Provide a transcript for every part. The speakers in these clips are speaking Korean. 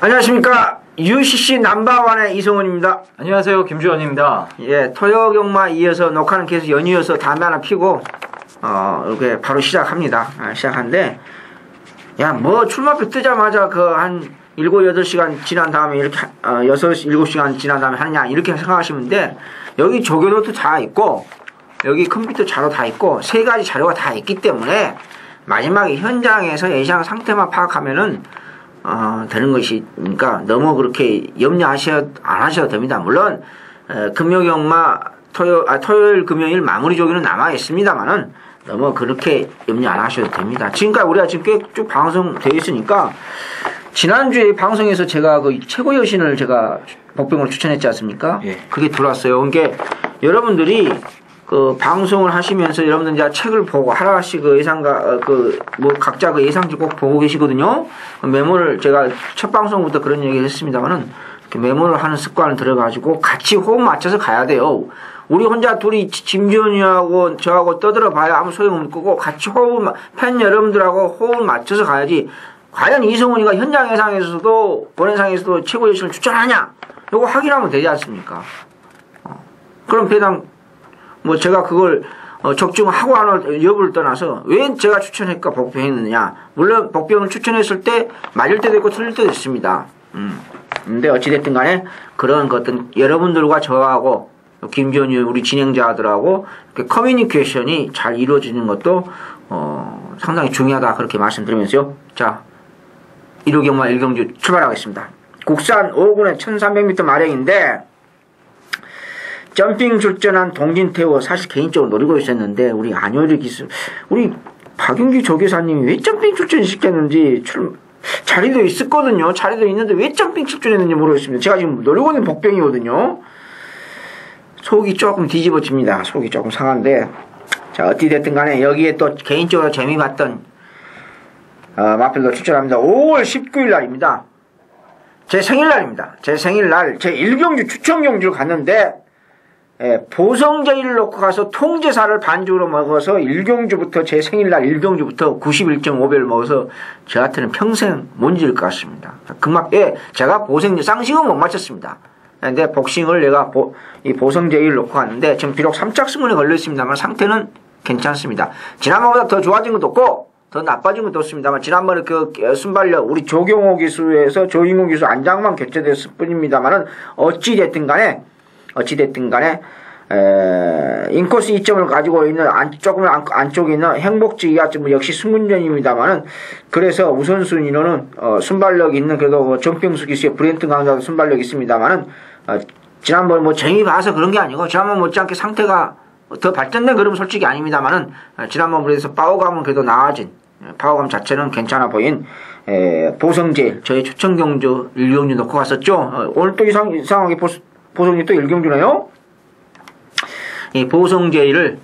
안녕하십니까. UCC 넘버원의 이성훈입니다. 안녕하세요. 김주원입니다. 예, 토요경마 이어서 녹화는 계속 연이어서 담배 하나 피고 이렇게 바로 시작합니다. 시작하는데 뭐 출마표 뜨자마자 그 한 7, 8시간 지난 다음에 이렇게 6, 7시간 지난 다음에 하느냐 이렇게 생각하시면 돼. 여기 조교노트 다 있고 여기 컴퓨터 자료 다 있고 3가지 자료가 다 있기 때문에 마지막에 현장에서 예상 상태만 파악하면은 되는 것이니까 너무 그렇게 안 하셔도 됩니다. 물론 금요경마 토요일 금요일 마무리 조기는 남아 있습니다만은 너무 그렇게 염려 안 하셔도 됩니다. 지금까지 우리가 지금 꽤 쭉 방송되어 있으니까 지난주에 방송에서 제가 그 최고 여신을 제가 복병으로 추천했지 않습니까? 예. 그게 들어왔어요. 그러니까 여러분들이 그 방송을 하시면서 여러분들 이제 책을 보고 하나씩 그 예상가 각자 그 예상지 꼭 보고 계시거든요. 메모를 제가 첫 방송부터 그런 얘기를 했습니다만은 메모를 하는 습관을 들어가지고 같이 호흡 맞춰서 가야 돼요. 우리 혼자 둘이 김지현이하고 저하고 떠들어 봐야 아무 소용없을 거고 같이 팬 여러분들하고 호흡을 맞춰서 가야지. 과연 이성훈이가 현장 예상에서도 본예상에서도 최고 여신을 추천하냐? 이거 확인하면 되지 않습니까? 그럼 배당 뭐 제가 그걸 적중하고 안 할 여부를 떠나서 왜 제가 추천했까 복병했느냐. 물론 복병을 추천했을 때 맞을 때도 있고 틀릴 때도 있습니다. 근데 어찌됐든 간에 그런 것들 여러분들과 저하고 김지현이 우리 진행자들하고 이렇게 커뮤니케이션이 잘 이루어지는 것도 상당히 중요하다 그렇게 말씀드리면서요. 자, 1호경마 1경주 출발하겠습니다. 국산 5군의 1300m 마력인데 점핑 출전한 동진태호 사실 개인적으로 노리고 있었는데 우리 안효리 기수 우리 박윤기 조교사님이 왜 점핑 출전 시켰는지 자리도 있었거든요. 자리도 있는데 왜 점핑 출전했는지 모르겠습니다. 제가 지금 노리고 있는 복병이거든요. 속이 조금 뒤집어집니다. 속이 조금 상한데 자 어찌됐든 간에 여기에 또 개인적으로 재미봤던 마필도 출전합니다. 5월 19일 날입니다. 제 생일날입니다. 제 생일날 제 1경주 추천경주를 갔는데 보성제의를 놓고 가서 통제사를 반죽으로 먹어서 1경주부터 제 생일날 1경주부터 91.5배를 먹어서 저한테는 평생 못 잊을 것 같습니다. 제가 보성제 쌍식은 못 맞췄습니다. 근데 복싱을 내가 이 보성제의를 놓고 갔는데 지금 비록 3짝 승문에 걸려있습니다만 상태는 괜찮습니다. 지난번보다 더 좋아진 것도 없고 더 나빠진 것도 없습니다만 지난번에 그 순발력 우리 조경호 기수에서 조인공 기수 안장만 교체됐을 뿐입니다만은 어찌됐든 간에 인코스 2점을 가지고 있는 조금 안쪽에 있는 행복지기가 역시 승문전입니다만은 그래서 우선순위로는 순발력 있는 그래도 정평수 기수의 브랜튼 강자도 순발력 있습니다만은 지난번 뭐 재미 봐서 그런 게 아니고 지난번 못지않게 상태가 더 발전된 그러면 솔직히 아닙니다만은 지난번에서 파워감은 그래도 나아진 파워감 자체는 괜찮아 보인 보성제 저희 초청경주 1경주 놓고 갔었죠. 오늘 또 이상하게 보성제 또 1경주네요. 이 보성제의를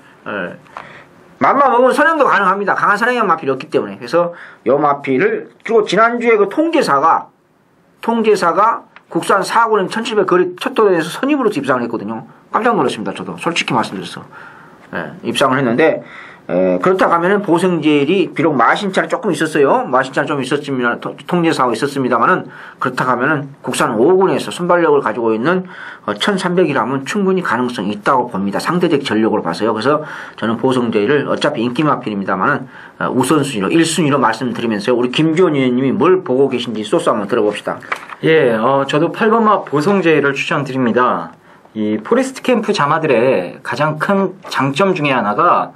맘만 먹으면 선행도 가능합니다. 강한 선행형 마필이 없기 때문에. 그래서 요 마필을 그리고 지난주에 그 통제사가 국산 4군은 1700 거리 첫 도전에서 선입으로서 입상을 했거든요. 깜짝 놀랐습니다. 저도 솔직히 말씀드렸어. 입상을 했는데 그렇다고 하면은 보성제일이 비록 마신차는 조금 있었어요. 마신차는 좀 있었지만 통제사하고 있었습니다만은 그렇다고 하면은 국산 5군에서 순발력을 가지고 있는 1300이라면 충분히 가능성이 있다고 봅니다. 상대적 전력으로 봐서요. 그래서 저는 보성제일을 어차피 인기 마필입니다만은 우선순위로 1순위로 말씀드리면서요. 우리 김주원 의원님이 뭘 보고 계신지 소스 한번 들어봅시다. 예, 저도 8번마 보성제일을 추천드립니다. 이 포레스트 캠프 자마들의 가장 큰 장점 중에 하나가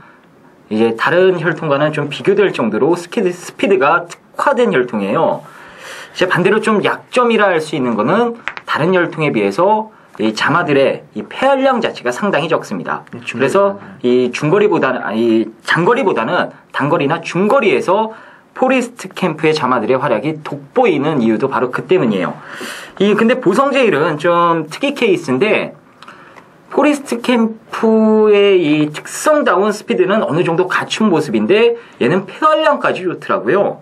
이제 다른 혈통과는 좀 비교될 정도로 스피드가 특화된 혈통이에요. 이제 반대로 좀 약점이라 할 수 있는 거는 다른 혈통에 비해서 이 자마들의 이 폐활량 자체가 상당히 적습니다. 그래서 이 장거리보다는 단거리나 중거리에서 포레스트 캠프의 자마들의 활약이 돋보이는 이유도 바로 그 때문이에요. 근데 보성제일은 좀 특이 케이스인데 포레스트 캠프의 이 특성다운 스피드는 어느 정도 갖춘 모습인데 얘는 폐활량까지 좋더라고요.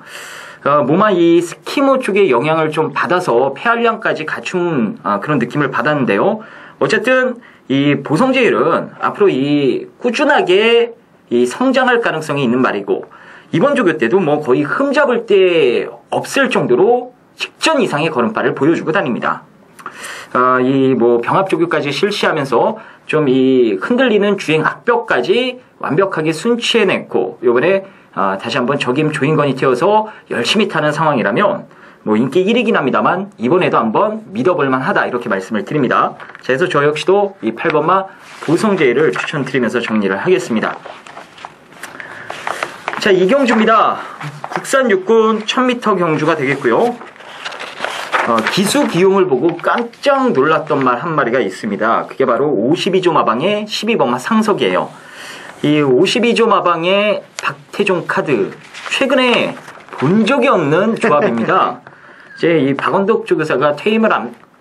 몸아 이 스키모 쪽의 영향을 좀 받아서 폐활량까지 갖춘 그런 느낌을 받았는데요. 어쨌든 이 보성제일은 앞으로 이 꾸준하게 이 성장할 가능성이 있는 말이고 이번 조교 때도 뭐 거의 흠잡을 데 없을 정도로 직전 이상의 걸음발을 보여주고 다닙니다. 이 뭐 병합 조교까지 실시하면서 좀 이 흔들리는 주행 악벽까지 완벽하게 순치해냈고 요번에 다시 한번 적임 조인건이 되어서 열심히 타는 상황이라면 뭐 인기 1위긴 합니다만 이번에도 한번 믿어볼만 하다 이렇게 말씀을 드립니다. 자, 그래서 저 역시도 이 8번마 보성제이를 추천드리면서 정리를 하겠습니다. 자, 이 경주입니다. 국산 육군 1000m 경주가 되겠고요. 기수 기용을 보고 깜짝 놀랐던 말 한 마리가 있습니다. 그게 바로 52조 마방의 12번마 상석이에요. 이 52조 마방의 박태종 카드 최근에 본 적이 없는 조합입니다. 이제 이 박원덕 조교사가 퇴임을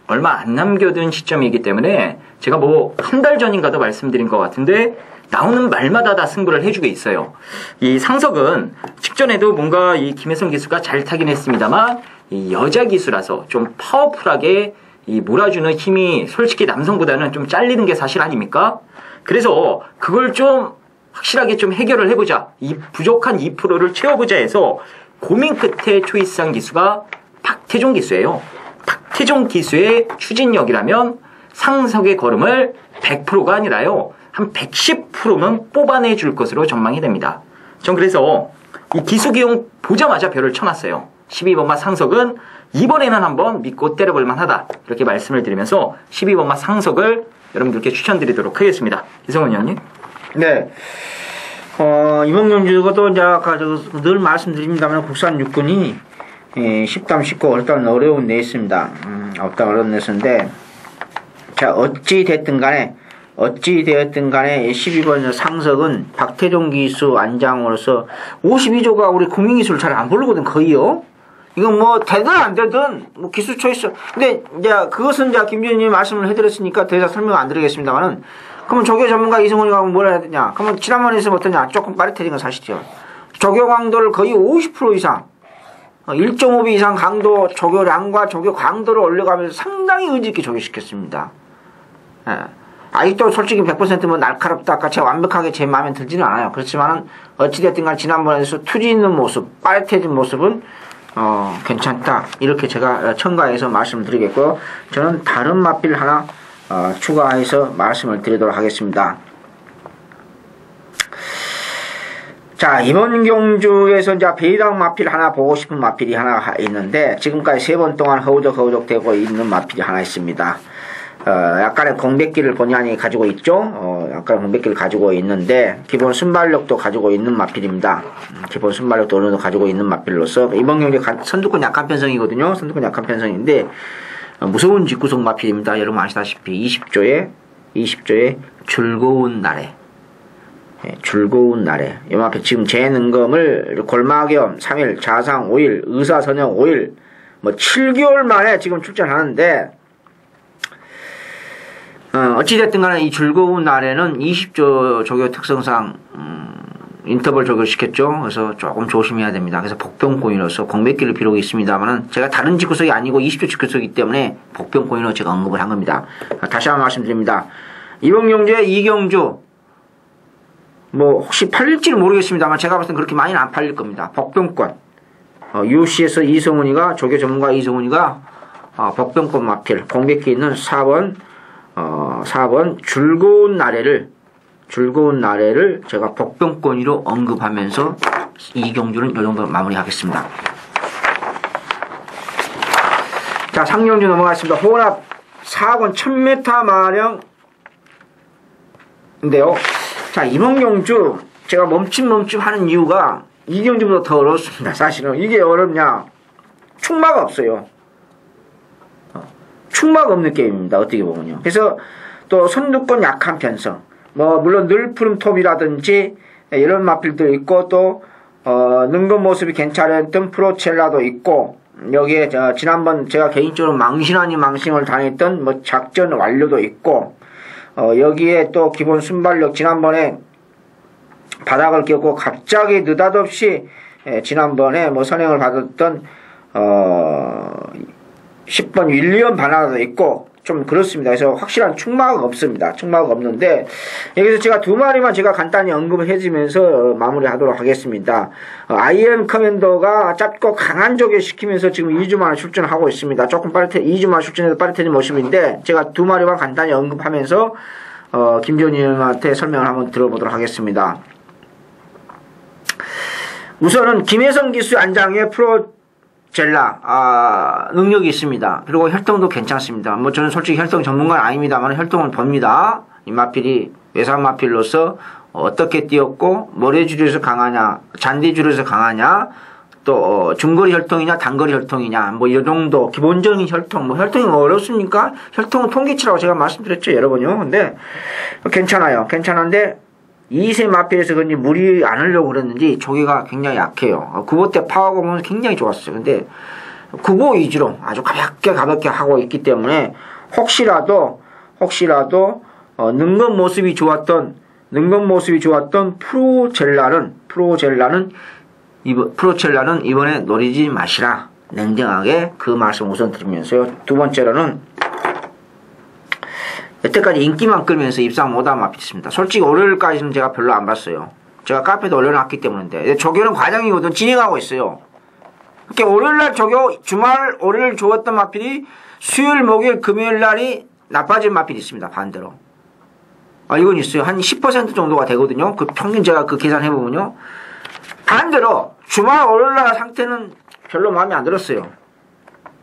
얼마 안 남겨둔 시점이기 때문에 제가 뭐 한 달 전인가도 말씀드린 것 같은데 나오는 말마다 다 승부를 해주고 있어요. 이 상석은 직전에도 뭔가 이 김혜성 기수가 잘 타긴 했습니다만 이 여자 기수라서 좀 파워풀하게 이 몰아주는 힘이 솔직히 남성보다는 좀 잘리는 게 사실 아닙니까? 그래서 그걸 좀 확실하게 좀 해결을 해보자. 이 부족한 2%를 채워보자 해서 고민 끝에 초이스한 기수가 박태종 기수예요. 박태종 기수의 추진력이라면 상석의 걸음을 100%가 아니라요. 한 110%는 뽑아내 줄 것으로 전망이 됩니다. 전 그래서 이 기수 기용 보자마자 별을 쳐놨어요. 12번마 상석은 이번에는 한번 믿고 때려볼 만하다. 이렇게 말씀을 드리면서 12번마 상석을 여러분들께 추천드리도록 하겠습니다. 이성훈 의원님. 네. 이번 경주도 이제 늘 말씀드립니다만 국산 육군이 쉽담 쉽고 어렵다는 어려운 데 있습니다. 어렵다 어려운 데서인데 자 어찌 되었든 간에 12번 상석은 박태종 기수 안장으로서 52조가 우리 국민기수를 잘 안 부르거든 거의요. 이건 뭐 되든 안 되든 뭐 기수 초이스. 근데 이제 그것은 이제 김준희님이 말씀을 해드렸으니까 더 이상 설명 안 드리겠습니다만은 그러면 조교 전문가 이성훈이가 뭘 해야 되냐? 그러면 지난번에 있으면 어떠냐? 조금 빠릿해진 건 사실이죠. 조교 강도를 거의 50% 이상 1.5배 이상 강도 조교량과 조교 강도를 올려가면서 상당히 의지 있게 조교시켰습니다. 예. 아직도 솔직히 100%뭐 날카롭다, 같이 완벽하게 제 마음에 들지는 않아요. 그렇지만은, 어찌됐든 간 지난번에서 투지 있는 모습, 빠릿해진 모습은, 괜찮다. 이렇게 제가 첨가해서 말씀을 드리겠고요. 저는 다른 마필 하나, 추가해서 말씀을 드리도록 하겠습니다. 자, 이번 경주에서 이제 배당 마필 하나 보고 싶은 마필이 하나 있는데, 지금까지 3번 동안 허우적 되고 있는 마필이 하나 있습니다. 약간의 공백기를 본의 아니게 가지고 있죠. 약간의 공백기를 가지고 있는데 기본 순발력도 가지고 있는 마필입니다. 기본 순발력도 어느 정도 가지고 있는 마필로서 이번 경기 선두권 약한 편성이거든요. 선두권 약한 편성인데 무서운 직구속 마필입니다. 여러분 아시다시피 20조의 즐거운 날에 즐거운 날에 이 마필 지금 재능검을 골마겸 3일, 자상 5일, 의사선영 5일 뭐 7개월 만에 지금 출전하는데 어찌됐든 간에 이 즐거운 날에는 20조 조교 특성상, 인터벌 조교를 시켰죠. 그래서 조금 조심해야 됩니다. 그래서 복병권이로서 공백기를 비록 있습니다만은 제가 다른 직구석이 아니고 20조 직구석이기 때문에 복병권으로 제가 언급을 한 겁니다. 다시 한번 말씀드립니다. 이번 경주에 이경주, 뭐, 혹시 팔릴지는 모르겠습니다만 제가 봤을 땐 그렇게 많이는 안 팔릴 겁니다. 복병권. UC에서 이성훈이가, 조교 전문가 이성훈이가, 복병권 마필, 공백기 있는 4번 즐거운 나래를 제가 복병권위로 언급하면서 이 경주는 이 정도로 마무리하겠습니다. 자, 상경주 넘어가겠습니다. 호원합 4권 1000m 마령인데요. 자, 이번 경주 제가 멈춤 하는 이유가 이 경주보다 더 어렵습니다. 사실은 이게 어렵냐? 충마가 없어요. 충막 없는 게임입니다. 어떻게 보면요. 그래서 또 선두권 약한 편성, 뭐 물론 늘푸른 톱이라든지 이런 마필도 있고 또 능건 모습이 괜찮았던 프로첼라도 있고 여기에 지난번 제가 개인적으로 망신 아닌 망신을 당했던 뭐 작전 완료도 있고 여기에 또 기본 순발력 지난번에 바닥을 꼈고 갑자기 느닷없이 지난번에 뭐 선행을 받았던 10번 윌리엄 바나나도 있고 좀 그렇습니다. 그래서 확실한 축마가 없습니다. 축마가 없는데 여기서 제가 두 마리만 제가 간단히 언급을 해주면서 마무리하도록 하겠습니다. IM 커맨더가 짧고 강한 조개 시키면서 지금 2주 만에 출전하고 있습니다. 조금 2주 만에 출전해서 빠릿해진 모습인데 제가 두 마리만 간단히 언급하면서 김지훈 의원한테 설명을 한번 들어보도록 하겠습니다. 우선은 김혜성 기수 안장의 프로젤라 능력이 있습니다. 그리고 혈통도 괜찮습니다. 뭐 저는 솔직히 혈통 전문가는 아닙니다만 혈통을 봅니다. 이 마필이 외상 마필로서 어떻게 뛰었고 모래주류에서 강하냐, 잔디주류에서 강하냐, 또 중거리 혈통이냐, 단거리 혈통이냐, 뭐 이 정도 기본적인 혈통, 뭐 혈통이 뭐 어렵습니까? 혈통은 통계치라고 제가 말씀드렸죠, 여러분요. 근데 괜찮아요. 괜찮은데 2세 마필에서 그런지 무리 안 하려고 그랬는지 조개가 굉장히 약해요. 9호 때 파워공은 굉장히 좋았어요. 근데 9호 위주로 아주 가볍게 하고 있기 때문에 혹시라도 능건 모습이 좋았던 프로젤라는 이번에 노리지 마시라. 냉정하게 그 말씀 우선 드리면서요. 두 번째로는 여태까지 인기만 끌면서 입상 못한 마필이 있습니다. 솔직히 월요일까지는 제가 별로 안 봤어요. 제가 카페도 올려놨기 때문인데 조교는 과정이거든 진행하고 있어요. 그러니까 월요일날 조교, 주말 월요일 좋았던 마필이 수요일, 목요일, 금요일날이 나빠진 마필이 있습니다. 반대로. 이건 있어요. 한 10% 정도가 되거든요. 그 평균 제가 그 계산해보면요. 반대로 주말 월요일날 상태는 별로 마음에 안 들었어요.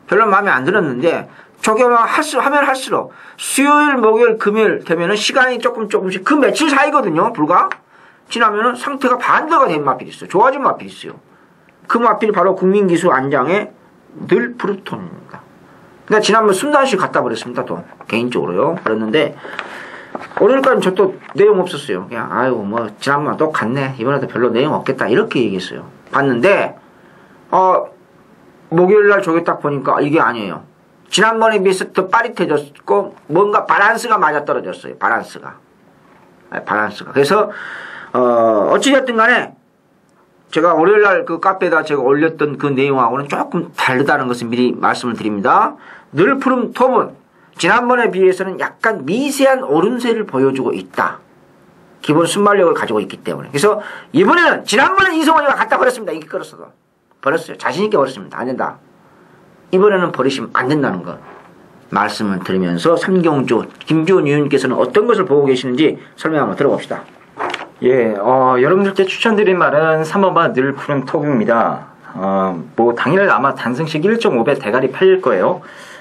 별로 마음에 안 들었는데 조교만 하면 할수록 수요일, 목요일, 금요일 되면은 시간이 조금씩 그 며칠 사이거든요. 불과 지나면은 상태가 반대가 된 마필이 있어요. 좋아진 마필이 있어요. 그 마필이 바로 국민기수 안장의 늘 프루톤입니다. 그러니까 지난번 순단식 갖다 버렸습니다. 또 개인적으로요. 그랬는데 오늘까지는 저 또 내용 없었어요. 그냥 뭐 지난번 또 갔네. 이번에도 별로 내용 없겠다. 이렇게 얘기했어요. 봤는데 목요일날 조개 딱 보니까 이게 아니에요. 지난번에 비해서 더 빠릿해졌고 뭔가 바란스가 맞아떨어졌어요. 바란스가. 그래서 어찌됐든 간에 제가 월요일날 그 카페에다 제가 올렸던 그 내용하고는 조금 다르다는 것을 미리 말씀을 드립니다. 늘 푸른 톱은 지난번에 비해서는 약간 미세한 오름세를 보여주고 있다. 기본 순발력을 가지고 있기 때문에. 그래서 이번에는 지난번에 이성원이가 갖다 버렸습니다. 이게 끌었어도. 버렸어요. 자신있게 버렸습니다. 안 된다. 이번에는 버리시면 안 된다는 것 말씀을 드리면서 삼경주 김지훈 의원님께서는 어떤 것을 보고 계시는지 설명 한번 들어봅시다. 예, 여러분들께 추천드린 말은 3번바 늘 푸른 톱입니다. 뭐 당일 아마 단승식 1.5배 대가리 팔릴 거예요.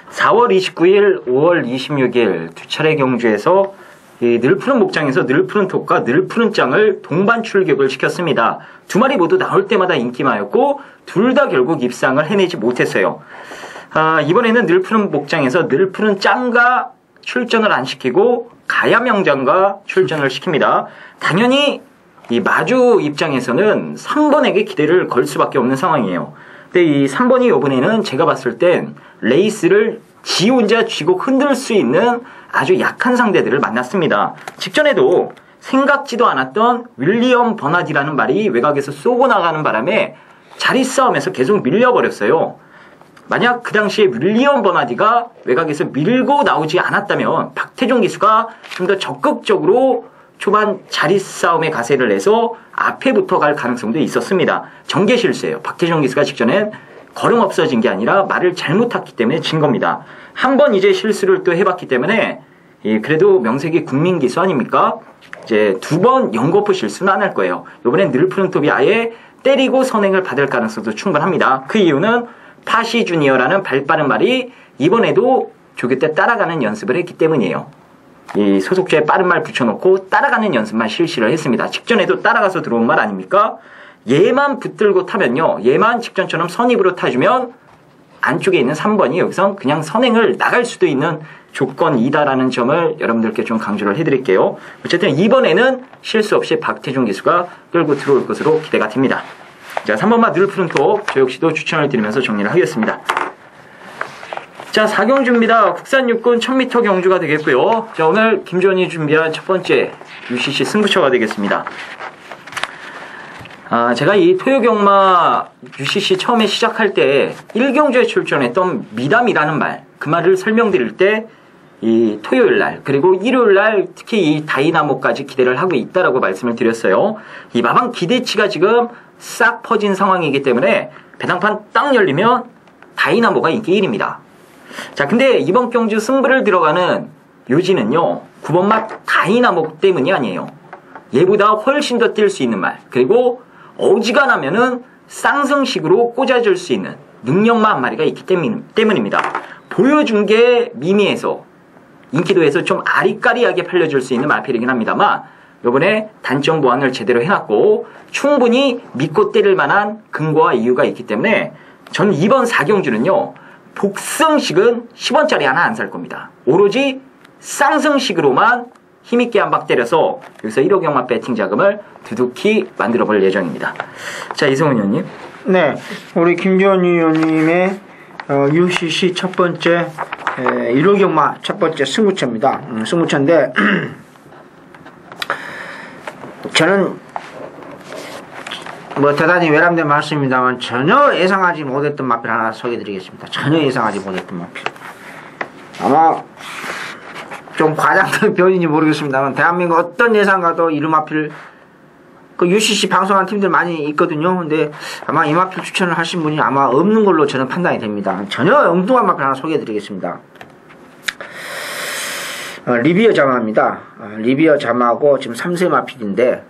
4월 29일, 5월 26일 두 차례 경주에서 이 늘 푸른 목장에서 늘 푸른 톱과 늘 푸른 짱을 동반 출격을 시켰습니다. 두 마리 모두 나올 때마다 인기마였고 둘 다 결국 입상을 해내지 못했어요. 이번에는 늘 푸른 목장에서 늘 푸른 짱과 출전을 안 시키고 가야명장과 출전을 시킵니다. 당연히 이 마주 입장에서는 3번에게 기대를 걸 수밖에 없는 상황이에요. 근데 이 3번이 이번에는 제가 봤을 땐 레이스를 지 혼자 쥐고 흔들 수 있는 아주 약한 상대들을 만났습니다. 직전에도 생각지도 않았던 윌리엄 버나디라는 말이 외곽에서 쏘고 나가는 바람에 자리 싸움에서 계속 밀려버렸어요. 만약 그 당시에 윌리엄 버나디가 외곽에서 밀고 나오지 않았다면 박태종 기수가 좀 더 적극적으로 초반 자리 싸움에 가세를 해서 앞에 붙어갈 가능성도 있었습니다. 전개 실수예요. 박태종 기수가 직전엔 걸음 없어진 게 아니라 말을 잘못 탔기 때문에 진 겁니다. 한 번 이제 실수를 또 해봤기 때문에 그래도 명색이 국민 기수 아닙니까? 이제 두 번 연거푸 실수는 안 할 거예요. 이번엔 늘 푸른 톱이 아예 때리고 선행을 받을 가능성도 충분합니다. 그 이유는 파시 주니어라는 발빠른 말이 이번에도 조교 때 따라가는 연습을 했기 때문이에요. 이 소속주에 빠른 말 붙여놓고 따라가는 연습만 실시를 했습니다. 직전에도 따라가서 들어온 말 아닙니까? 얘만 붙들고 타면요. 얘만 직전처럼 선입으로 타주면 안쪽에 있는 3번이 여기서 그냥 선행을 나갈 수도 있는 조건이다라는 점을 여러분들께 좀 강조를 해드릴게요. 어쨌든 이번에는 실수 없이 박태종 기수가 끌고 들어올 것으로 기대가 됩니다. 자, 3번마 늘 푸른 톱, 저 역시도 추천을 드리면서 정리를 하겠습니다. 자, 4경주입니다. 국산 육군 1000m 경주가 되겠고요. 자, 오늘 김지훈이 준비한 첫 번째 UCC 승부처가 되겠습니다. 제가 이 토요경마 UCC 처음에 시작할 때 1경주에 출전했던 미담이라는 말, 그 말을 설명드릴 때 이 토요일 날 그리고 일요일 날 특히 이 다이나모까지 기대를 하고 있다라고 말씀을 드렸어요. 이 마방 기대치가 지금 싹 퍼진 상황이기 때문에 배당판 딱 열리면 다이나모가 인기 1위입니다. 자, 근데 이번 경주 승부를 들어가는 요지는요, 9번 맛 다이나모 때문이 아니에요. 얘보다 훨씬 더 뛸 수 있는 말, 그리고 어지간하면은 쌍승식으로 꽂아줄 수 있는 능력마 한 마리가 있기 때문입니다. 보여준 게 미미해서 인기도에서 좀 아리까리하게 팔려줄 수 있는 마필이긴 합니다만 요번에 단점 보완을 제대로 해놨고 충분히 믿고 때릴 만한 근거와 이유가 있기 때문에 저는 이번 4경주는요, 복승식은 10원짜리 하나 안 살 겁니다. 오로지 쌍승식으로만 힘있게 한 방 때려서 여기서 1호 경마 배팅 자금을 두둑히 만들어 볼 예정입니다. 자, 이승훈 의원님. 네, 우리 김지원 의원님의 UCC 첫 번째 1호 경마 첫 번째 승부처입니다. 승부처인데 저는 뭐 대단히 외람된 말씀입니다만 전혀 예상하지 못했던 마필 하나 소개해드리겠습니다. 전혀 예상하지 못했던 마필. 아마 좀 과장된 표현인지 모르겠습니다만 대한민국 어떤 예상가도 이름 마필 그 UCC 방송하는 팀들 많이 있거든요. 근데 아마 이 마필 추천을 하신 분이 아마 없는 걸로 저는 판단이 됩니다. 전혀 엉뚱한 마필 하나 소개해드리겠습니다. 리비어 자마입니다. 리비어 자마고 지금 3세 마필인데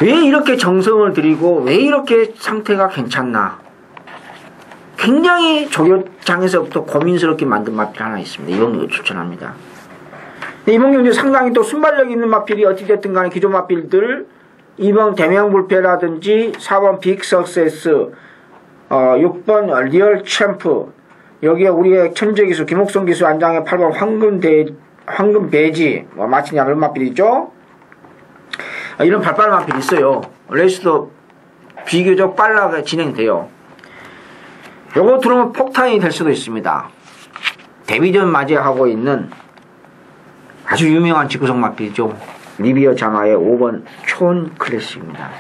왜 이렇게 정성을 들이고 왜 이렇게 상태가 괜찮나? 굉장히 조교장에서부터 고민스럽게 만든 마필 하나 있습니다. 이번 경주 추천합니다. 이번 경주 상당히 또 순발력 있는 마필이 어찌됐든 간에 기존 마필들 2번 대명불패라든지 4번 빅석세스 6번 리얼 챔프 여기에 우리의 천재기수 김옥성 기수 안장의 8번 황금 배지 마친 양은 마필이죠. 이런 발빠른 마필이 있어요. 레이스도 비교적 빨라게 진행돼요. 요거 들으면 폭탄이 될 수도 있습니다. 데뷔전 맞이하고 있는 아주 유명한 직구석 마필이죠. 리비어 자마의 5번 촌 클래식입니다.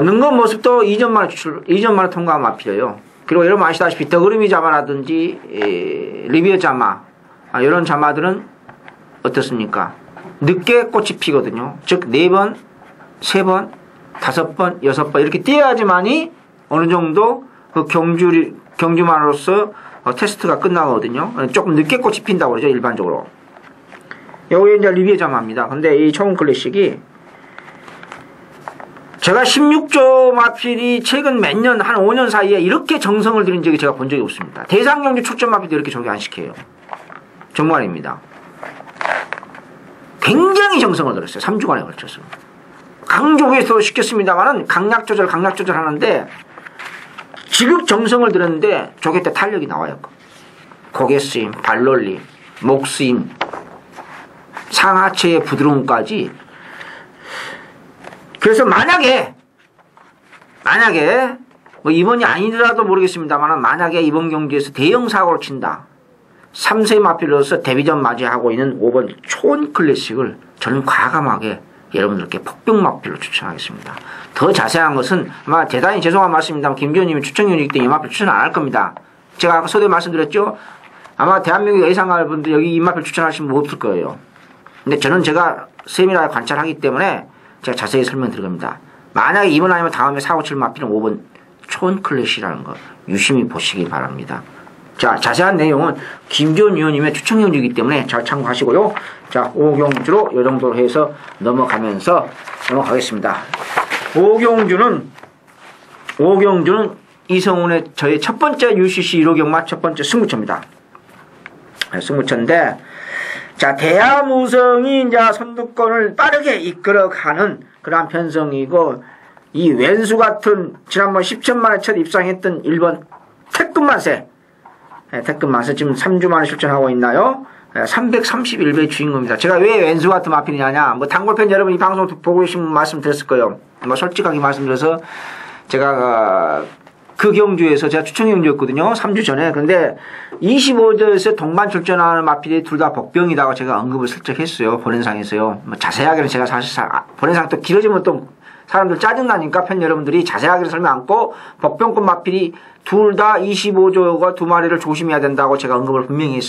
능건 모습도 2전만에 통과한 마필이에요. 그리고 여러분 아시다시피 더그름이 자마라든지 리비어 자마 이런 자마들은 어떻습니까? 늦게 꽃이 피거든요. 즉 4번, 3번, 5번, 6번 이렇게 뛰어야지만이 어느 정도 그 경주만으로서 테스트가 끝나거든요. 조금 늦게 꽃이 핀다고 그러죠, 일반적으로. 여기에 이제 리비어 자마입니다. 근데 이 초원 클래식이 제가 16조 마필이 최근 몇 년, 한 5년 사이에 이렇게 정성을 들인 적이 제가 본 적이 없습니다. 대상경주 초점 마필도 이렇게 저기 안 시켜요. 정말입니다. 굉장히 정성을 들었어요. 3주간에 걸쳐서. 강조구에서 시켰습니다만은 강약 조절 하는데 지극 정성을 들였는데 조개 때 탄력이 나와요. 고개 쓰임, 발놀림, 목 쓰임, 상하체의 부드러움까지. 그래서 만약에 뭐 이번이 아니더라도 모르겠습니다만 만약에 이번 경기에서 대형 사고를 친다. 3세 마필로서 데뷔전 맞이하고 있는 5번 촌 클래식을 저는 과감하게 여러분들께 폭병 마필로 추천하겠습니다. 더 자세한 것은 아마 대단히 죄송한 말씀입니다만 김지원님이 추천위원이기 때문에 이 마필 추천 안 할 겁니다. 제가 아까 서두에 말씀드렸죠. 아마 대한민국 예상할 분들 여기 이 마필 추천하시는 분 없을 거예요. 근데 저는 제가 세밀하게 관찰하기 때문에 제가 자세히 설명드릴 겁니다. 만약에 이번 아니면 다음에 사고 칠 마필은 5번 촌 클래식이라는 거 유심히 보시기 바랍니다. 자, 자세한 내용은 김지원 위원님의 추천위원이기 때문에 잘 참고하시고요. 자, 5경주로 이 정도로 해서 넘어가겠습니다. 5경주는 이성훈의 저의 첫 번째 UCC 1호 경마 첫 번째 승부처입니다. 승부처인데, 자, 대하무성이 이제 선두권을 빠르게 이끌어가는 그러한 편성이고, 이 왼수 같은 지난번 10천만에 첫 입상했던 1번 태권만세. 태권만세 지금 3주 만에 출전하고 있나요? 331배 주인공입니다. 제가 왜 왼수 같은 마필이냐냐. 뭐 단골팬 여러분 이 방송 보고 계신 분 말씀드렸을 거예요. 뭐 솔직하게 말씀드려서 제가 그 경주에서 제가 추천위원이었거든요. 3주 전에. 근데 25조에서 동반 출전하는 마필이 둘 다 복병이다고 제가 언급을 슬쩍 했어요. 본행상에서요. 뭐 자세하게는 제가 사실 본행상 또 길어지면 또 사람들 짜증나니까 편 여러분들이 자세하게 설명 않고 복병권 마필이 둘 다 25조가 두 마리를 조심해야 된다고 제가 언급을 분명히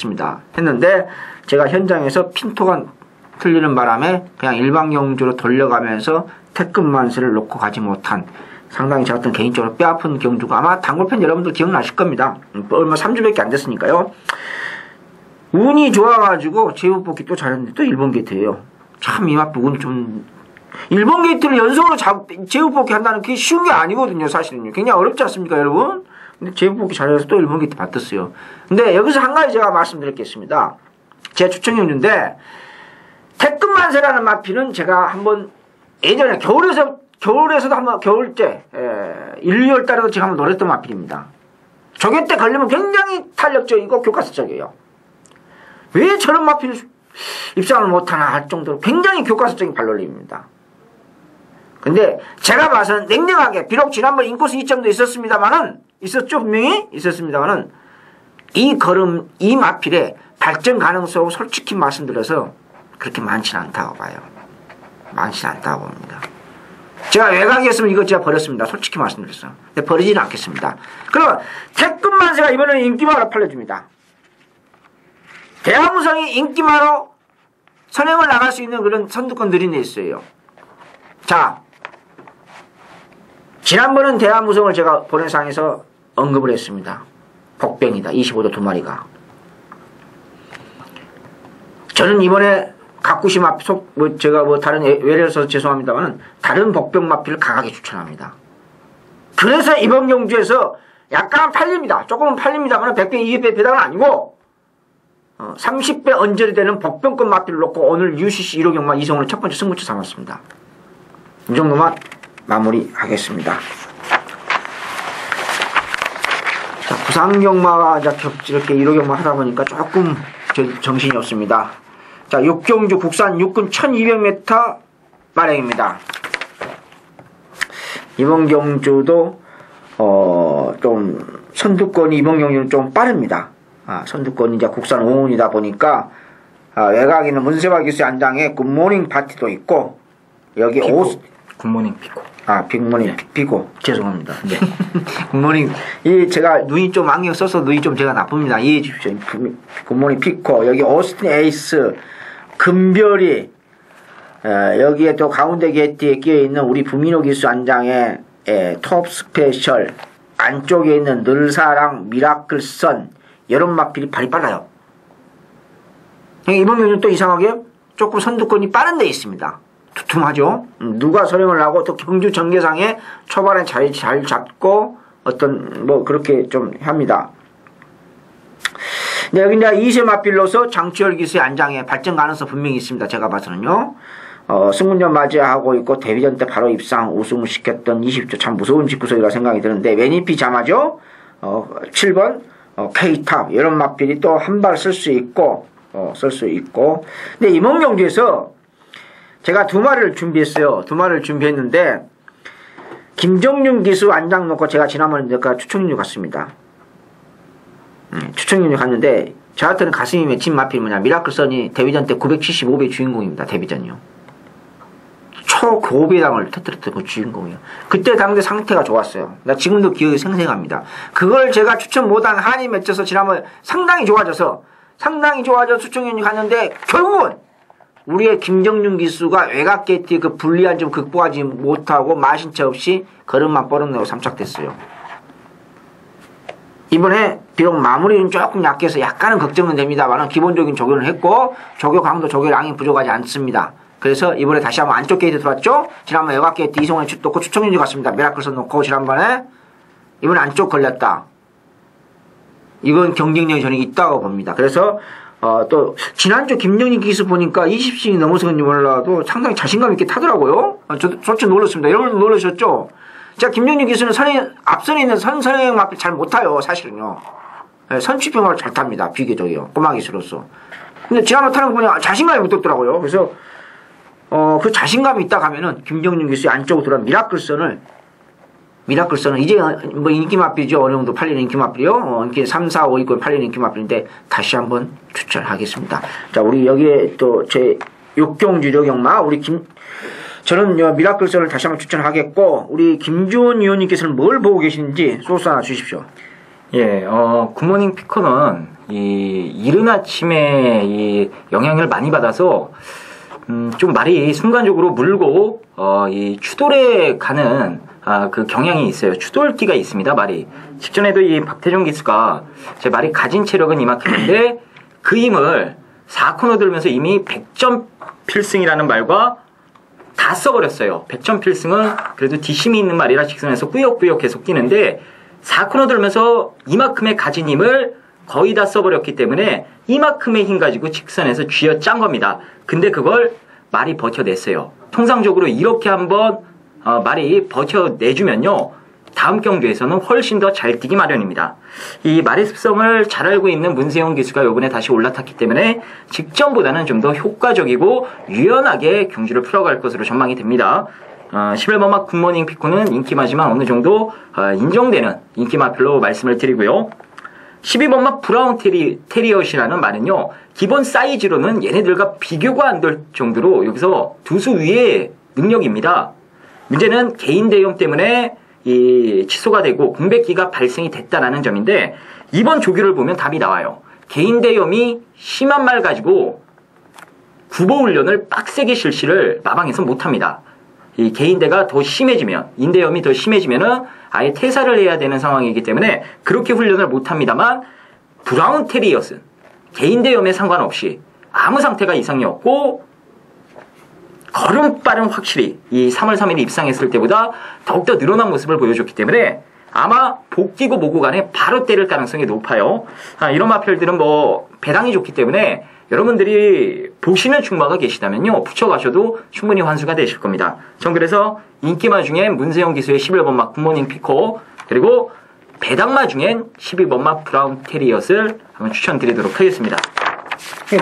했는데 제가 현장에서 핀토가 틀리는 바람에 그냥 일방경주로 돌려가면서 태급 만세를 놓고 가지 못한 상당히 저 같은 개인적으로 뼈아픈 경주가 아마 단골팬 여러분들 기억나실 겁니다. 얼마 3주밖에 안 됐으니까요. 운이 좋아가지고 제부 뽑기 또 잘했는데 또 일본 게이트예요. 참 이 맛 운이 좀 일본 게이트를 연속으로 제부 뽑기 한다는 게 쉬운 게 아니거든요. 사실은요. 굉장히 어렵지 않습니까 여러분? 근데 제부 뽑기 잘해서 또 일본 게이트 받았어요. 근데 여기서 한 가지 제가 말씀드릴 게 있습니다. 제 추천 경주인데 태급 만세라는 마피는 제가 한번 예전에 겨울에서도 한번 겨울때 1, 2월 달에도 제가 한번 노렸던 마필입니다. 조개 때 걸리면 굉장히 탄력적이고 교과서적이에요. 왜 저런 마필 입상을 못하나 할 정도로 굉장히 교과서적인 발놀림입니다. 근데 제가 봐서는 냉정하게 비록 지난번 인코스 2점도 있었죠 분명히 있었습니다만은 이 마필의 발전 가능성을 솔직히 말씀드려서 그렇게 많지는 않다고 봐요. 많지는 않다고 봅니다. 제가 외곽이었으면 이거 제가 버렸습니다. 솔직히 말씀드렸어요. 근데 버리지는 않겠습니다. 그럼 태급 만세가 이번에는 인기마로 팔려줍니다. 대한무성이 인기마로 선행을 나갈 수 있는 그런 선두권 느린 데 있어요. 자, 지난번은 대한무성을 제가 본회상에서 언급을 했습니다. 복병이다. 25도 두 마리가. 저는 이번에 가꾸시 마피 제가 다른 외래를 써서 죄송합니다만 다른 복병 마피를 강하게 추천합니다. 그래서 이번 경주에서 약간 팔립니다. 조금은 팔립니다만 100배, 200배 배당은 아니고 30배 언저리 되는 복병권 마피를 놓고 오늘 UCC 1호 경마 이성을 첫 번째 승부처 삼았습니다. 이 정도만 마무리하겠습니다. 자, 부산 경마가 이렇게 1호 경마 하다 보니까 조금 정신이 없습니다. 자, 육경주 국산 육군 1200m 마량입니다. 이번 경주도 좀 선두권이 이번 경주는 좀 빠릅니다. 선두권이 이제 국산 5운이다 보니까 외곽에는 문세화 기수 안장에 굿모닝 파티도 있고 여기 굿모닝 피코. 빅모닝 피코 죄송합니다. 네. 굿모닝 제가 눈이 좀 안경 써서 눈이 좀 제가 나쁩니다. 이해해 주십시오. 굿모닝 피코 여기 오스틴 에이스 금별이 여기에 또 가운데 게이트에 끼어있는 우리 부민호 기수 안장의 톱 스페셜 안쪽에 있는 늘사랑 미라클선 이런 마필이 발이 빨라요. 이번 경주는 또 이상하게 조금 선두권이 빠른 데 있습니다. 두툼하죠. 누가 선행을 하고 또 경주 전개상에 초반에 잘 잡고 어떤 그렇게 좀 합니다. 네, 여기 이제 2세 마필로서 장치열 기수의 안장에 발전 가능성 분명히 있습니다. 제가 봐서는요. 승문전 맞이하고 있고 데뷔전 때 바로 입상 우승을 시켰던 20조 참 무서운 직구석이라 생각이 드는데 웨니피 자마죠. 7번 K탑 이런 마필이 또 한 발 쓸 수 있고 근데 이번 경주에서 제가 두 마리를 준비했어요. 두 마리를 준비했는데 김정윤 기수 안장 놓고 제가 지난번에 추천인류 갔습니다. 추천인류 갔는데 저한테는 가슴이 맺힌 마필이 뭐냐 미라클선이 데뷔전 때 975배 주인공입니다. 데뷔전이요. 초고배당을 터뜨렸던 그 주인공이요. 그때 당대 상태가 좋았어요. 나 지금도 기억이 생생합니다. 그걸 제가 추천 못한 한이 맺혀서 지난번에 상당히 좋아져서 추천인류 갔는데 결국은 우리의 김정윤 기수가 외곽 게이트의 그 불리한 점 극복하지 못하고 마신차 없이 걸음만 뻐럭내고 삼착됐어요. 이번에 비록 마무리는 조금 약해서 약간은 걱정은 됩니다만 기본적인 조교는 했고 조교 강도 조교 량이 부족하지 않습니다. 그래서 이번에 다시 한번 안쪽 게이트 들어왔죠. 지난번에 외곽 게이트 이송을 놓고 추천윤주 갔습니다. 미라클선 놓고 지난번에 이번에 안쪽 걸렸다. 이건 경쟁력이 저는 있다고 봅니다. 그래서 또 지난주 김영희 기수 보니까 20층이 넘어서 건지 몰라도 상당히 자신감 있게 타더라고요. 저도 솔직히 놀랐습니다. 여러분도 놀라셨죠? 제가 김영희 기수는 앞선에 있는 선선행 마필 잘 못 타요. 사실은요. 선취병을 잘 탑니다. 비교적이요. 꼬마 기수로서. 근데 지난번 타는 거 보니 자신감이 붙었더라고요. 그래서 그 자신감이 있다 가면은 김정윤 기수의 안쪽으로 들어간 미라클선은 이제 뭐 인기 마필이죠. 어느 정도 팔리는 인기 마필이요. 인기 3, 4, 5, 6권 팔리는 인기 마필인데 다시 한번 추천하겠습니다. 자, 우리 여기에 또 제 육경주 려경마 우리 저는 미라클선을 다시 한번 추천하겠고, 우리 김주원 의원님께서는 뭘 보고 계시는지 소스 하나 주십시오. 예, 굿모닝 피커는 이른 아침에 이 영향을 많이 받아서 좀 말이 순간적으로 물고 이 추돌에 가는 그 경향이 있어요. 추돌기가 있습니다. 말이 직전에도 이 박태종 기수가 제 말이 가진 체력은 이만큼인데 그 힘을 4코너 들면서 이미 100점 필승이라는 말과 다 써버렸어요. 100점 필승은 그래도 뒷심이 있는 말이라 직선에서 꾸역꾸역 계속 뛰는데 4코너 들면서 이만큼의 가진 힘을 거의 다 써버렸기 때문에 이만큼의 힘 가지고 직선에서 쥐어짠 겁니다. 근데 그걸 말이 버텨냈어요. 통상적으로 이렇게 한번 말이 버텨내주면요. 다음 경주에서는 훨씬 더 잘 뛰기 마련입니다. 이 말의 습성을 잘 알고 있는 문세영 기수가 이번에 다시 올라탔기 때문에 직전보다는 좀 더 효과적이고 유연하게 경주를 풀어갈 것으로 전망이 됩니다. 11번마 굿모닝 피코는 인기마지만 어느 정도 인정되는 인기마필로 말씀을 드리고요. 12번마 브라운 테리엇이라는 말은요. 기본 사이즈로는 얘네들과 비교가 안 될 정도로 여기서 두 수 위의 능력입니다. 문제는 개인 대염 때문에 이 취소가 되고 공백기가 발생이 됐다라는 점인데 이번 조교를 보면 답이 나와요. 개인 대염이 심한 말 가지고 구보 훈련을 빡세게 실시를 마방에서 못합니다. 이 개인대가 더 심해지면 인대염이 더 심해지면은 아예 퇴사를 해야 되는 상황이기 때문에 그렇게 훈련을 못합니다만 브라운 테리엇은 개인대염에 상관없이 아무 상태가 이상이 없고 걸음발은 확실히 이 3월 3일에 입상했을 때보다 더욱더 늘어난 모습을 보여줬기 때문에 아마 복귀고 모고 간에 바로 때릴 가능성이 높아요. 이런 마필들은 뭐 배당이 좋기 때문에 여러분들이 보시는 충마가 계시다면요. 붙여가셔도 충분히 환수가 되실 겁니다. 전 그래서 인기마 중엔 문세영 기수의 11번마 굿모닝 피코 그리고 배당마 중엔 12번마 브라운 테리엇을 한번 추천드리도록 하겠습니다.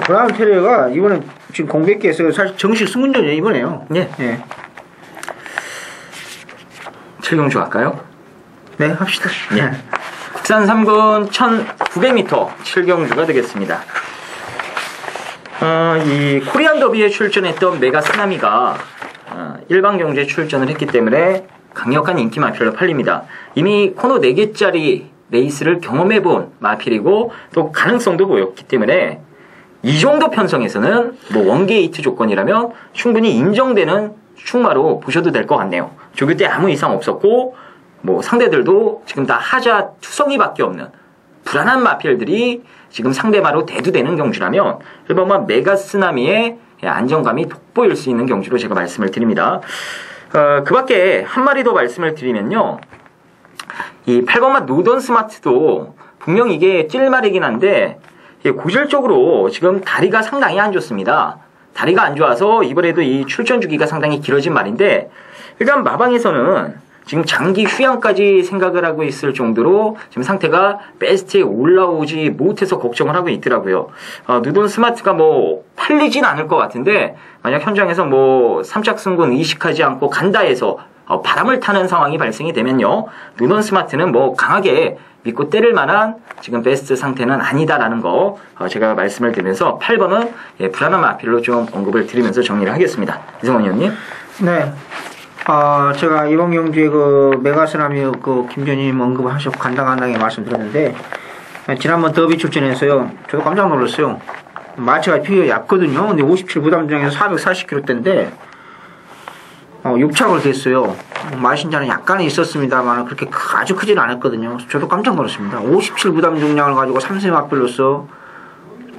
브라운 테리어가 이번에 지금 공백기에서 사실 정식 승문전이에요. 이번에요. 예. 예. 7경주 할까요? 네, 합시다. 예. 국산 3군 1900m 7경주가 되겠습니다. 이 코리안 더비에 출전했던 메가 스나미가 일반 경주에 출전을 했기 때문에 강력한 인기 마필로 팔립니다. 이미 코너 4개짜리 레이스를 경험해본 마필이고 또 가능성도 보였기 때문에 이 정도 편성에서는 뭐 원게이트 조건이라면 충분히 인정되는 충마로 보셔도 될 것 같네요. 조교 때 아무 이상 없었고 뭐 상대들도 지금 다 하자 투성이밖에 없는 불안한 마필들이 지금 상대마로 대두되는 경주라면 1번만 메가스나미의 안정감이 돋보일 수 있는 경주로 제가 말씀을 드립니다. 그 밖에 한 마리 더 말씀을 드리면요. 이 8번만 노던 스마트도 분명 이게 찔말이긴 한데 고질적으로 지금 다리가 상당히 안 좋습니다. 다리가 안 좋아서 이번에도 이 출전 주기가 상당히 길어진 말인데 일단 마방에서는 지금 장기 휴양까지 생각을 하고 있을 정도로 지금 상태가 베스트에 올라오지 못해서 걱정을 하고 있더라고요. 누돈 스마트가 뭐 팔리진 않을 것 같은데 만약 현장에서 뭐 3짝 승군 의식하지 않고 간다 해서 바람을 타는 상황이 발생이 되면요. 누돈 스마트는 뭐 강하게 믿고 때릴 만한 지금 베스트 상태는 아니다라는 거 제가 말씀을 드리면서 8번은 불안한 마필로 좀 언급을 드리면서 정리를 하겠습니다. 이성원 의원님. 네. 제가 이번 경주에 그 메가스나미 그 김전님 언급하셨고 간당간당하게 말씀드렸는데 지난번 더비 출전해서요. 저도 깜짝 놀랐어요. 마체가 비교가 얇거든요. 근데 57 부담중에서 440kg대인데 6착을 됐어요. 마신자는 약간은 있었습니다만 그렇게 아주 크지는 않았거든요. 저도 깜짝 놀랐습니다. 57 부담 중량을 가지고 3세 마필로서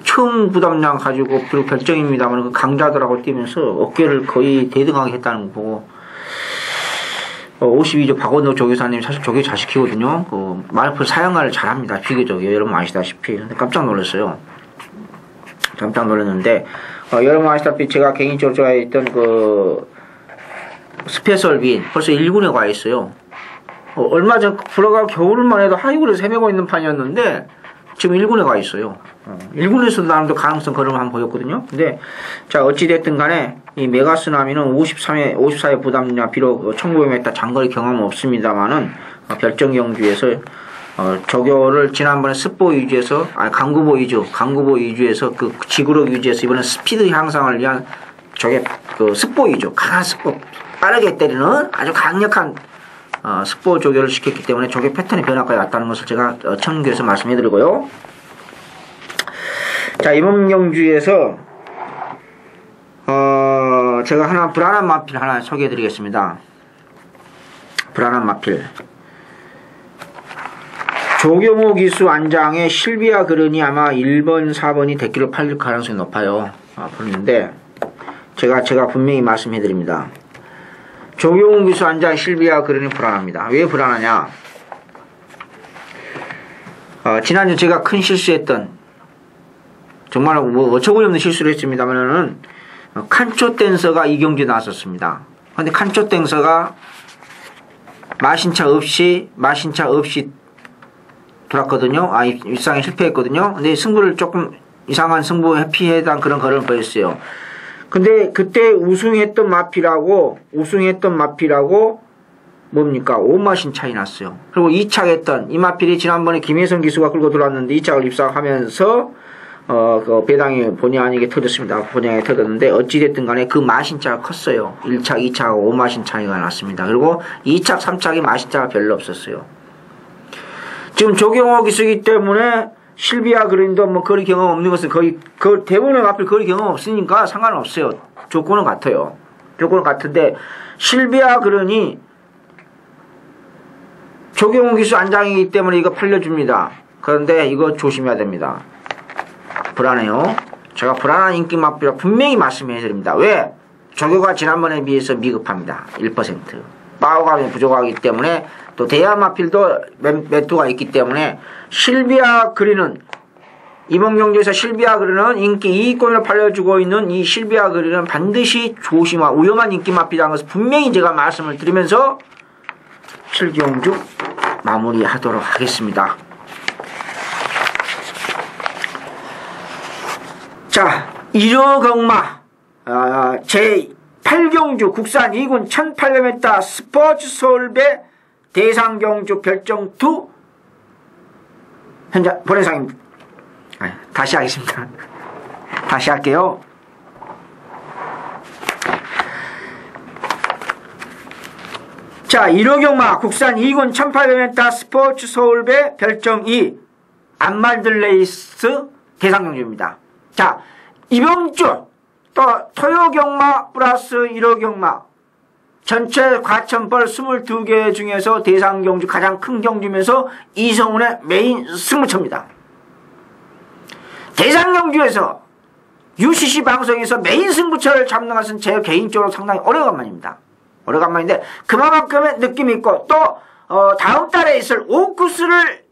처음 부담량 가지고 비록 결정입니다만 그 강자들하고 뛰면서 어깨를 거의 대등하게 했다는 거 보고 52조 박원호 조교사님 사실 조교 잘 시키거든요. 그 말풀 사양가를 잘합니다. 비교적이에요. 여러분 아시다시피. 근데 깜짝 놀랐어요. 깜짝 놀랐는데 여러분 아시다시피 제가 개인적으로 좋아했던 그 스페셜빈 벌써 1군에 가 있어요. 얼마 전 불어가 겨울만 해도 하이군에서 헤매고 있는 판이었는데 지금 1군에 가 있어요. 1군에서도 나름대로 가능성 걸음을 한번 보였거든요. 근데 자 어찌됐든 간에 이 메가스나미는 54회 부담량 비록 1900m 장거리 경험은 없습니다만은 결정 경주에서 조교를 지난번에 습보 위주에서 강구보 위주에서 그 지구력 유지에서 이번에 스피드 향상을 위한 저게 그 습보 위주 강한 습보 빠르게 때리는 아주 강력한 스포 조교를 시켰기 때문에 조교 패턴의 변화까지 왔다는 것을 제가 청교에서 말씀해드리고요. 자, 이번 경주에서 제가 하나 불안한 마필 하나 소개해드리겠습니다. 불안한 마필. 조경호 기수 안장의 실비아 그른이 아마 1번, 4번이 데키로 팔릴 가능성이 높아요. 보는데 제가 분명히 말씀해드립니다. 조경호 기수 안장의 실비아 그른이 불안합니다. 왜 불안하냐? 지난주 제가 큰 실수했던 정말 뭐 어처구니없는 실수를 했습니다만은 칸초 댄서가 이 경기에 나왔었습니다. 근데 칸초 댄서가 마신차 없이 돌았거든요. 입상에 실패했거든요. 근데 승부를 조금 이상한 승부 회피해당 그런 걸음을 보였어요. 근데 그때 우승했던 마필하고 뭡니까? 5마신 차이 났어요. 그리고 2착 했던 이 마필이 지난번에 김혜성 기수가 끌고 들어왔는데 2착을 입상하면서 그 배당이 본의 아니게 터졌습니다. 본의 아니게 터졌는데 어찌됐든 간에 그 마신차가 컸어요. 1착, 2착하고 5마신 차이가 났습니다. 그리고 2착, 3착이 마신차가 별로 없었어요. 지금 조경호 기수이기 때문에 실비아 그린도 뭐 거리 경험 없는 것은 거의 대부분의 마필 거리 경험 없으니까 상관없어요. 조건은 같아요. 조건은 같은데 실비아 그린이 조경호 기수 안장이기 때문에 이거 팔려줍니다. 그런데 이거 조심해야 됩니다. 불안해요. 제가 불안한 인기 마필이라 분명히 말씀해드립니다. 왜? 조교가 지난번에 비해서 미흡합니다. 1%. 파워가 부족하기 때문에 또 대야 마필도 매투가 있기 때문에 실비아 그린은 이번 경기에서 실비아 그린은 인기 2위권을 팔려주고 있는 이 실비아 그린은 반드시 조심하고 위험한 인기 마필이라는 것을 분명히 제가 말씀을 드리면서 7경주 마무리하도록 하겠습니다. 자, 1호 경마 제8경주 국산 2군 1800m 스포츠 서울배 대상경주 별정 2 현재 본회상입니다. 다시 하겠습니다. 다시 할게요. 자, 1호 경마 국산 2군 1800m 스포츠 서울배 별정 2 안말들레이스 대상경주입니다. 자, 이번 주 또 토요경마 플러스 1호 경마 전체 과천벌 22개 중에서 대상경주 가장 큰 경주면서 이성훈의 메인 승부처입니다. 대상경주에서 UCC 방송에서 메인 승부처를 잡는 것은 제 개인적으로 상당히 오래간만입니다. 오래간만인데 그만큼의 느낌이 있고 또 다음 달에 있을 5코스를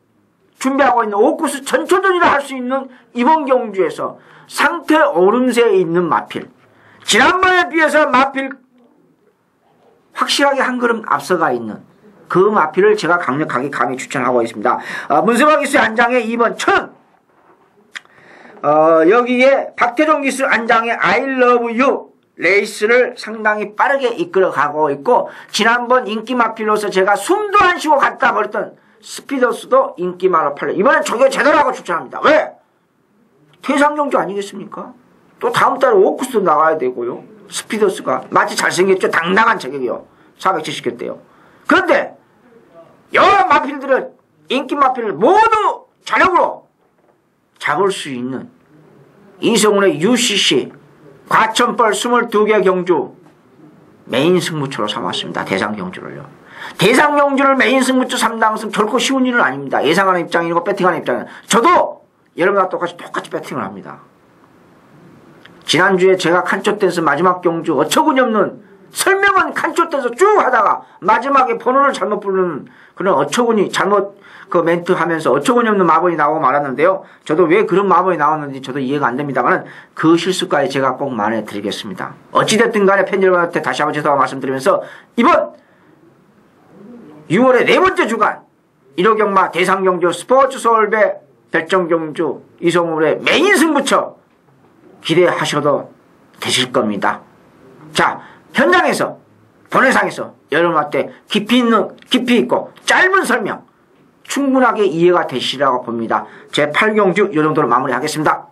준비하고 있는 5코스 전초전이라 할 수 있는 이번 경주에서 상태 오름세에 있는 마필, 지난번에 비해서 마필 확실하게 한 걸음 앞서가 있는 그 마필을 제가 강력하게 감히 추천하고 있습니다. 문세화 기수 안장의 2번 천, 여기에 박태종 기수 안장의 I love you 레이스를 상당히 빠르게 이끌어가고 있고, 지난번 인기 마필로서 제가 숨도 안 쉬고 갔다 버렸던 스피더스도 인기마로 팔려. 이번엔 저게 제대로 하고 추천합니다. 왜? 대상경주 아니겠습니까? 또 다음 달에 오쿠스도 나와야 되고요. 스피더스가 마치 잘생겼죠. 당당한 체격이요. 470개대요. 그런데 여러 마필들은 인기 마필을 모두 자력으로 잡을 수 있는 이성훈의 UCC 과천벌 22개 경주 메인 승부처로 삼았습니다. 대상경주를요. 대상경주를 메인 승부처 3당승 결코 쉬운 일은 아닙니다. 예상하는 입장이고 배팅하는 입장이고, 저도 여러분과 똑같이 배팅을 합니다. 지난주에 제가 칸초 댄스 마지막 경주 어처구니 없는 설명은 칸초 댄스 쭉 하다가 마지막에 번호를 잘못 부르는 그런 어처구니 잘못 그 멘트 하면서 어처구니 없는 마법이 나오고 말았는데요. 저도 왜 그런 마법이 나왔는지 저도 이해가 안 됩니다만 그 실수까지 제가 꼭 만회드리겠습니다. 어찌됐든 간에 팬 여러분한테 다시 한번 죄송하고 말씀드리면서 이번 6월의 네 번째 주간 1호 경마 대상경주 스포츠 서울배 별정경주 이성훈의 메인 승부처 기대하셔도 되실 겁니다. 자, 현장에서 본회상에서 여러분한테 깊이 있고 짧은 설명 충분하게 이해가 되시라고 봅니다. 제 8경주 이 정도로 마무리하겠습니다.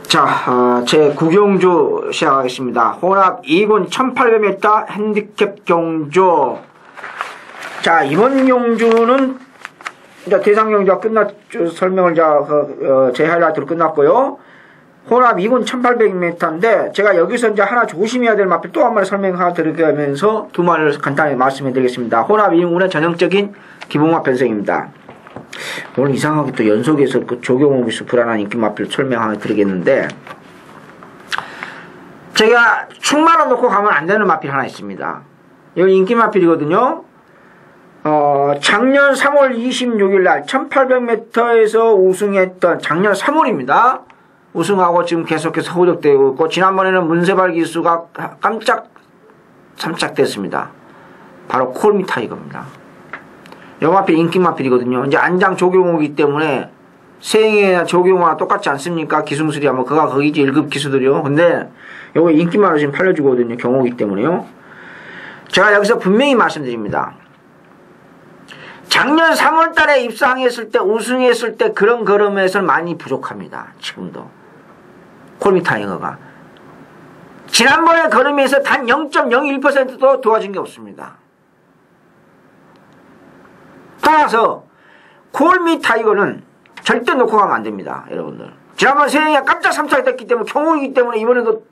자, 자, 제 구경주 시작하겠습니다. 혼합 2군 1800m 핸디캡 경주. 자, 이번 경주는 이제 대상 경주가 설명을 제 하이라이트로 끝났고요. 혼합 2군 1800m인데 제가 여기서 이제 하나 조심해야 될 마필 또 한 마리 설명하나 드리면서 두 마리를 간단히 말씀해 드리겠습니다. 혼합 2군의 전형적인 기본마 편성입니다. 오늘 이상하게 또 연속해서 그 조경호비스 불안한 인기 마필 설명하나 드리겠는데, 제가 충만을 놓고 가면 안 되는 마필 하나 있습니다. 이건 인기 마필이거든요. 작년 3월 26일 날 1800m에서 우승했던 작년 3월입니다. 우승하고 지금 계속해서 호적되고 있고, 지난번에는 문세발 기수가 깜짝 삼착됐습니다. 바로 콜미 타이거입니다. 요 마필 인기 마필이거든요. 이제 안장 조경호이기 때문에 세행이나 조경호와 똑같지 않습니까? 기술술이 뭐 그가 거기지 1급 기수들이요. 근데 요거 인기마로 지금 팔려주거든요. 경호이기 때문에요. 제가 여기서 분명히 말씀드립니다. 작년 3월 달에 입상했을 때, 우승했을 때 그런 걸음에서는 많이 부족합니다. 지금도. 콜미 타이거가. 지난번에 걸음에서 단 0.01%도 도와준 게 없습니다. 따라서 콜미 타이거는 절대 놓고 가면 안 됩니다. 여러분들. 지난번 세행이 깜짝 삼착됐기 때문에, 경호이기 때문에 이번에도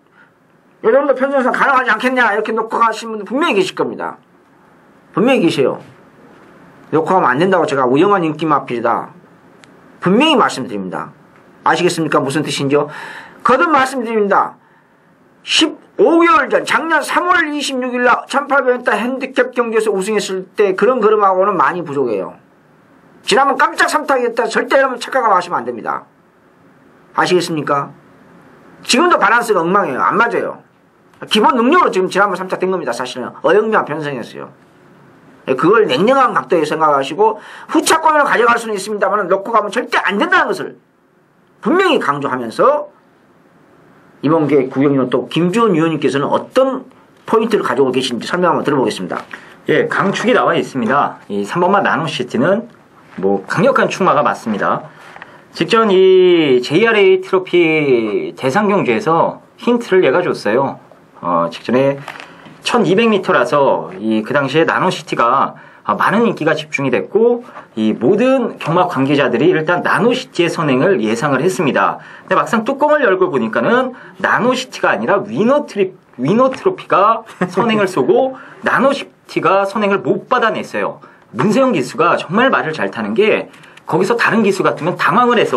여러분들 편성상 가능하지 않겠냐 이렇게 놓고 가신 분들 분명히 계실 겁니다. 분명히 계세요. 놓고 가면 안 된다고 제가 우영한 인기 마필이다 분명히 말씀드립니다. 아시겠습니까? 무슨 뜻인지요? 거듭 말씀드립니다. 15개월 전 작년 3월 26일 날 1800m 핸디캡 경기에서 우승했을 때 그런 걸음하고는 많이 부족해요. 지난번 깜짝 삼탁했다 절대 여러분 착각하고 하시면 안 됩니다. 아시겠습니까? 지금도 밸런스가 엉망이에요. 안 맞아요. 기본 능력으로 지금 지난번 삼탁된 겁니다. 사실은 어영미한 편성이었어요. 그걸 냉정한 각도에 생각하시고 후차권을 가져갈 수는 있습니다만 놓고 가면 절대 안 된다는 것을 분명히 강조하면서, 이번 기회 구경료 또 김주원 위원님께서는 어떤 포인트를 가지고 계신지 설명 한번 들어보겠습니다. 예, 강축이 나와 있습니다. 이 3번마 나노시티는 뭐 강력한 축마가 맞습니다. 직전 이 JRA 트로피 대상 경주에서 힌트를 얘가 줬어요. 직전에 1200m라서 그 당시에 나노시티가 많은 인기가 집중이 됐고, 이 모든 경마 관계자들이 일단 나노시티의 선행을 예상을 했습니다. 근데 막상 뚜껑을 열고 보니까는 나노시티가 아니라 위노트로피가 선행을 쏘고 나노시티가 선행을 못 받아냈어요. 문세영 기수가 정말 말을 잘 타는 게, 거기서 다른 기수 같으면 당황을 해서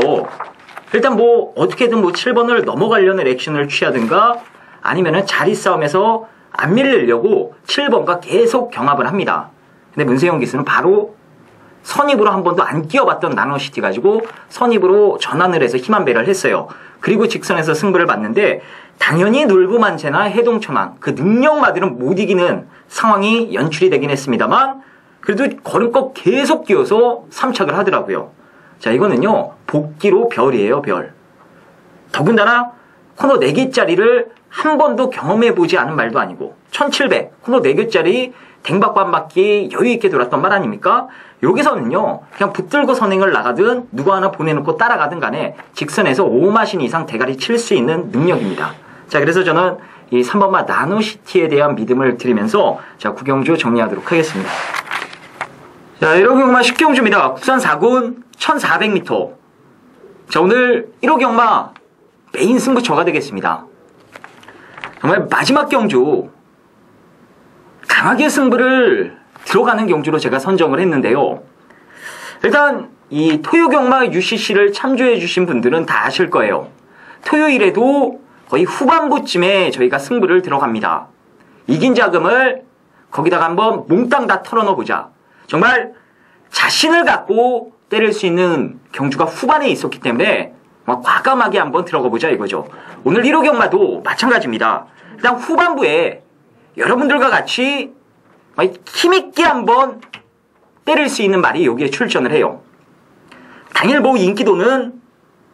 일단 뭐 어떻게든 뭐 7번을 넘어가려는 액션을 취하든가 아니면은 자리 싸움에서 안 밀리려고 7번과 계속 경합을 합니다. 근데 문세영 기수는 바로 선입으로 한 번도 안 끼워봤던 나노시티 가지고 선입으로 전환을 해서 힘한 배를 했어요. 그리고 직선에서 승부를 봤는데 당연히 놀부만체나 해동천왕 그 능력마들은 못 이기는 상황이 연출이 되긴 했습니다만, 그래도 걸음껏 계속 끼워서 3착을 하더라고요. 자, 이거는요 복기로 별이에요. 별. 더군다나 코너 4개짜리를 한 번도 경험해보지 않은 말도 아니고 1700 코너 4개짜리 댕받고 한 바퀴 여유있게 돌았던 말 아닙니까? 여기서는요 그냥 붙들고 선행을 나가든 누구 하나 보내놓고 따라가든 간에 직선에서 5마신 이상 대가리 칠 수 있는 능력입니다. 자, 그래서 저는 이 3번마 나노시티에 대한 믿음을 드리면서 자, 구경주 정리하도록 하겠습니다. 자, 1호 경마 10경주입니다. 국산 4군 1400m. 자, 오늘 1호 경마 메인 승부처가 되겠습니다. 정말 마지막 경주 강하게 승부를 들어가는 경주로 제가 선정을 했는데요. 일단 이 토요경마 UCC를 참조해 주신 분들은 다 아실 거예요. 토요일에도 거의 후반부쯤에 저희가 승부를 들어갑니다. 이긴 자금을 거기다가 한번 몽땅 다 털어넣어보자. 정말 자신을 갖고 때릴 수 있는 경주가 후반에 있었기 때문에 과감하게 한번 들어가보자 이거죠. 오늘 1호 경마도 마찬가지입니다. 일단 후반부에 여러분들과 같이 힘있게 한번 때릴 수 있는 말이 여기에 출전을 해요. 당일 뭐 인기도는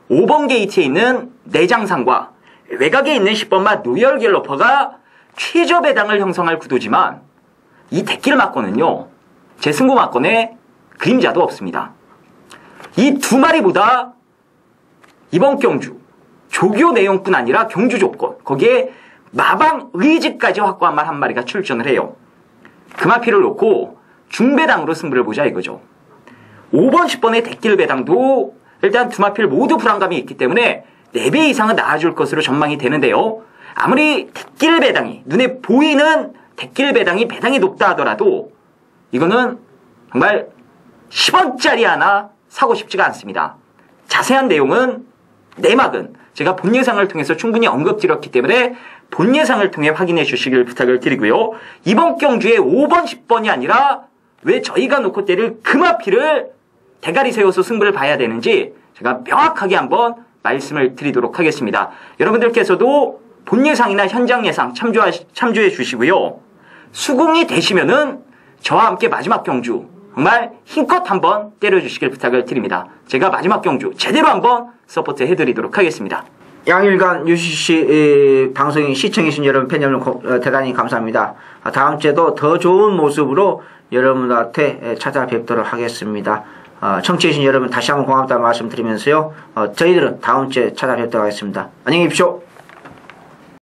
5번 게이트에 있는 내장상과 외곽에 있는 10번마 노열 갤러퍼가 최저 배당을 형성할 구도지만 이 대길 막권은요 제 승부 막권에 그림자도 없습니다. 이 두 마리보다 이번 경주 조교 내용뿐 아니라 경주 조건, 거기에 마방 의지까지 확보한 말 한 마리가 출전을 해요. 금화피를 놓고 중배당으로 승부를 보자 이거죠. 5번, 10번의 대길 배당도 일단 두 마필 모두 불안감이 있기 때문에 4배 이상은 나아줄 것으로 전망이 되는데요. 아무리 대길 배당이, 눈에 보이는 대길 배당이 배당이 높다 하더라도 이거는 정말 10원짜리 하나 사고 싶지가 않습니다. 자세한 내용은 내막은 제가 본 예상을 통해서 충분히 언급드렸기 때문에 본 예상을 통해 확인해 주시길 부탁을 드리고요. 이번 경주에 5번, 10번이 아니라 왜 저희가 놓고 때릴 금화피를 대가리 세워서 승부를 봐야 되는지 제가 명확하게 한번 말씀을 드리도록 하겠습니다. 여러분들께서도 본 예상이나 현장 예상 참조해 주시고요. 수긍이 되시면은 저와 함께 마지막 경주 정말 힘껏 한번 때려주시길 부탁을 드립니다. 제가 마지막 경주 제대로 한번 서포트 해드리도록 하겠습니다. 양일간 UCC 방송이 시청해주신 여러분 팬 여러분 대단히 감사합니다. 다음 주에도 더 좋은 모습으로 여러분들한테 찾아뵙도록 하겠습니다. 청취해주신 여러분 다시 한번 고맙다는 말씀 드리면서요. 저희들은 다음 주에 찾아뵙도록 하겠습니다. 안녕히 계십시오.